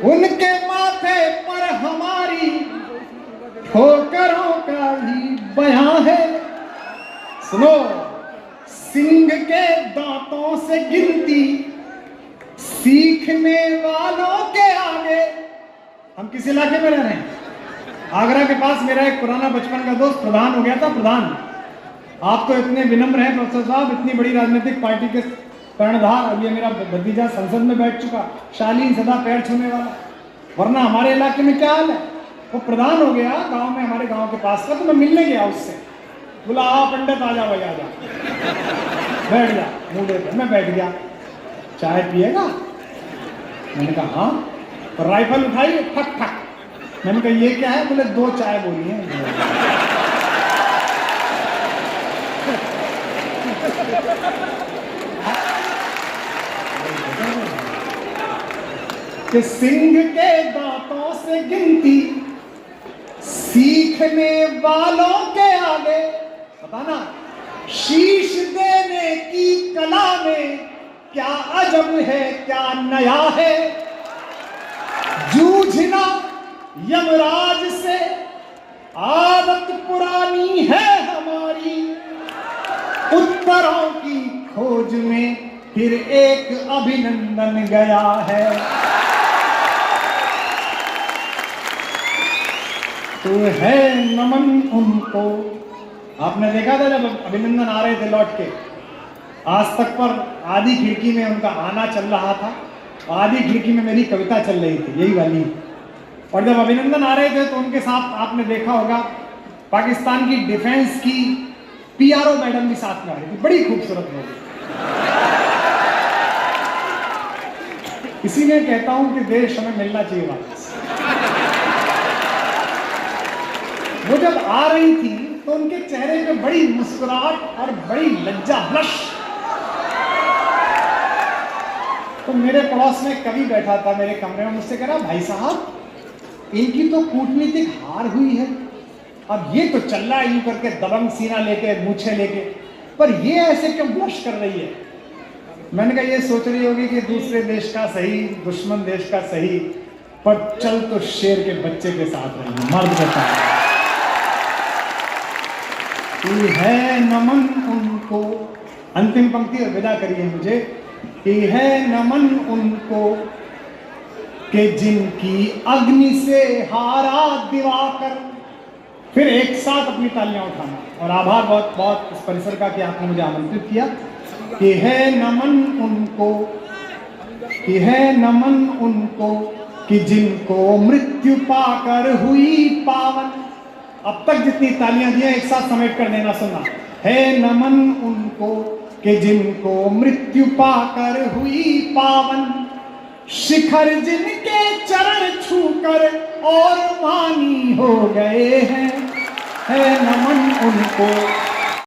उनके माथे पर हमारी ठोकरों का ही बयां है। सुनो, सिंह के दांतों से गिनती सीखने वालों के आगे। हम किस इलाके में रह रहे हैं? आगरा के पास मेरा एक पुराना बचपन का दोस्त प्रधान हो गया था। प्रधान, आप तो इतने विनम्र हैं प्रोफेसर साहब, इतनी बड़ी राजनीतिक पार्टी के कर्णधार। अब ये मेरा भतीजा संसद में बैठ चुका, शालीन सदा पैर छूने वाला, वरना हमारे इलाके में क्या हाल है। वो प्रधान हो गया गांव में, हमारे गांव के पास का। तो मैं मिलने गया उससे, बोला आ पंडित आ जा भाई, आ जा, बैठ जा मुंडे पे। मैं बैठ गया, चाय पिएगा? मैंने कहा हाँ। तो राइफल उठाई, ठक ठक। मैंने कहा ये क्या है? बोले 2 चाय बोली है। कि सिंह के दांतों से गिनती सीखने वालों के आगे, पता ना शीश देने की कला में क्या अजब है, क्या नया है। जूझना यमराज से आदत पुरानी है हमारी, उत्तरों की खोज में फिर एक अभिनंदन गया है। तो है नमन उनको। आपने देखा था जब अभिनंदन आ रहे थे लौट के, आज तक पर आधी खिड़की में उनका आना चल रहा था, आधी खिड़की में मेरी कविता चल रही थी, यही वाली। और जब अभिनंदन आ रहे थे तो उनके साथ आपने देखा होगा पाकिस्तान की डिफेंस की पीआरओ मैडम भी साथ में आ रही थी, बड़ी खूबसूरत लोग। इसीलिए कहता हूं कि देश हमें मिलना चाहिए वापस। वो जब आ रही थी तो उनके चेहरे पे बड़ी मुस्कुराहट और बड़ी लज्जा, ब्लश। तो मेरे पड़ोस में कवि बैठा था मेरे कमरे में, मुझसे कह रहा भाई साहब इनकी तो कूटनीतिक हार हुई है, अब ये तो चल रहा है यूं करके दबंग सीना लेके, मूछे लेके, पर ये ऐसे क्यों ब्लश कर रही है? मैंने कहा ये सोच रही होगी कि दूसरे देश का सही, दुश्मन देश का सही, पर चल तो शेर के बच्चे के साथ रही, मर्द के साथ। है नमन उनको, अंतिम पंक्ति और विदा करिए मुझे। कि है नमन उनको कि जिनकी अग्नि से हारा दिवाकर। फिर एक साथ अपनी तालियां उठाना, और आभार बहुत बहुत इस परिसर का कि आपने मुझे आमंत्रित किया। कि है नमन उनको, कि है नमन उनको कि जिनको मृत्यु पाकर हुई पावन। अब तक जितनी तालियां दी एक साथ समेट कर देना, सुनना। है नमन उनको कि जिनको मृत्यु पाकर हुई पावन, शिखर जिनके चरण छूकर और मानी हो गए हैं। है नमन उनको।